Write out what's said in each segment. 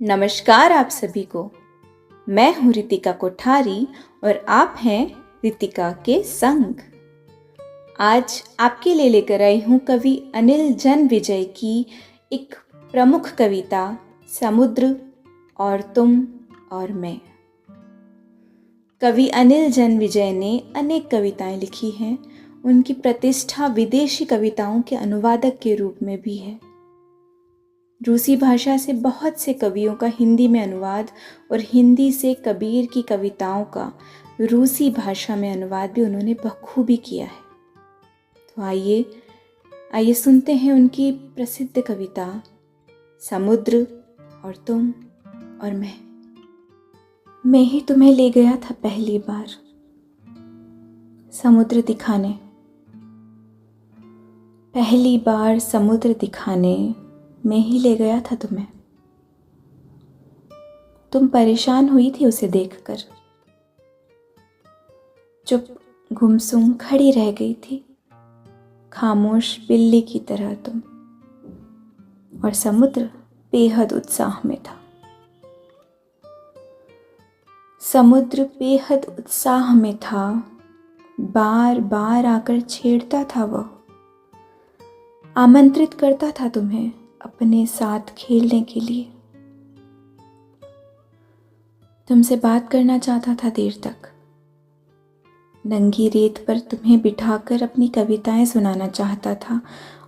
नमस्कार आप सभी को। मैं हूं रितिका कोठारी और आप हैं रितिका के संग। आज आपके लिए लेकर आई हूं कवि अनिल जनविजय की एक प्रमुख कविता समुद्र और तुम और मैं। कवि अनिल जनविजय ने अनेक कविताएं लिखी हैं। उनकी प्रतिष्ठा विदेशी कविताओं के अनुवादक के रूप में भी है। रूसी भाषा से बहुत से कवियों का हिंदी में अनुवाद और हिंदी से कबीर की कविताओं का रूसी भाषा में अनुवाद भी उन्होंने बखूबी किया है। तो आइए सुनते हैं उनकी प्रसिद्ध कविता समुद्र और तुम और मैं ही तुम्हें ले गया था पहली बार समुद्र दिखाने। पहली बार समुद्र दिखाने मैं ही ले गया था तुम्हें। तुम परेशान हुई थी उसे देखकर, चुप गुमसुम खड़ी रह गई थी, खामोश बिल्ली की तरह तुम। और समुद्र बेहद उत्साह में था। समुद्र बेहद उत्साह में था, बार बार आकर छेड़ता था वह, आमंत्रित करता था तुम्हें अपने साथ खेलने के लिए। तुमसे बात करना चाहता था देर तक, नंगी रेत पर तुम्हें बिठाकर अपनी कविताएं सुनाना चाहता था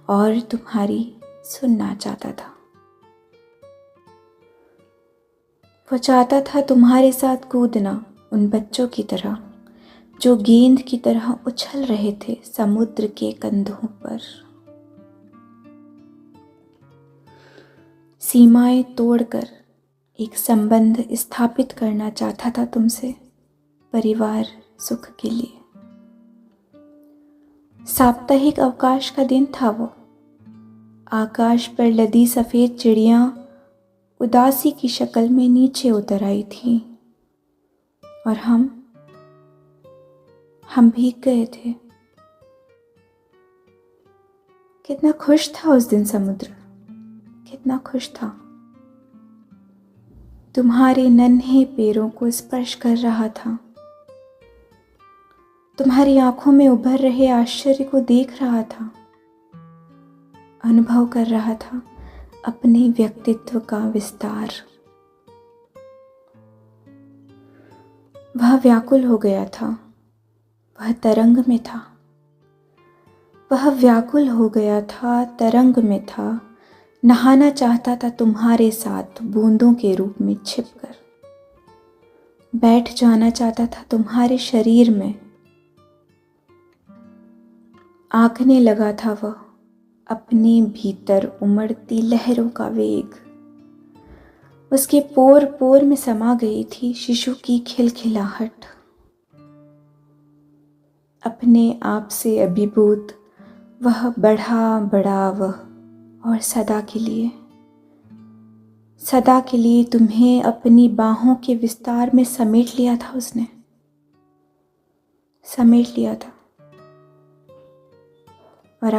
और तुम्हारी सुनना चाहता था। वो चाहता था तुम्हारे साथ कूदना उन बच्चों की तरह जो गेंद की तरह उछल रहे थे समुद्र के कंधों पर। सीमाएं तोड़कर एक संबंध स्थापित करना चाहता था तुमसे परिवार सुख के लिए। साप्ताहिक अवकाश का दिन था वो। आकाश पर लदी सफेद चिड़ियां उदासी की शक्ल में नीचे उतर आई थीं और हम भीग गए थे। कितना खुश था उस दिन समुद्र, कितना खुश था। तुम्हारे नन्हे पैरों को स्पर्श कर रहा था, तुम्हारी आंखों में उभर रहे आश्चर्य को देख रहा था, अनुभव कर रहा था अपने व्यक्तित्व का विस्तार। वह व्याकुल हो गया था, वह तरंग में था। वह व्याकुल हो गया था, तरंग में था, नहाना चाहता था तुम्हारे साथ बूंदों के रूप में छिपकर। बैठ जाना चाहता था तुम्हारे शरीर में। आंकने लगा था वह अपने भीतर उमड़ती लहरों का वेग। उसके पोर पोर में समा गई थी शिशु की खिलखिलाहट। अपने आप से अभिभूत वह बढ़ा वह, और सदा के लिए तुम्हें अपनी बाहों के विस्तार में समेट लिया था उसने, समेट लिया था। और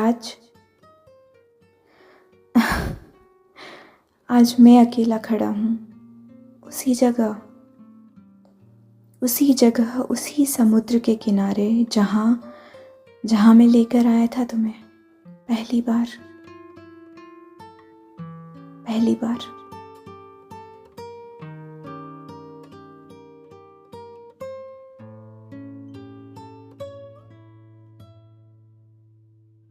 आज मैं अकेला खड़ा हूं उसी जगह उसी समुद्र के किनारे जहां मैं लेकर आया था तुम्हें पहली बार।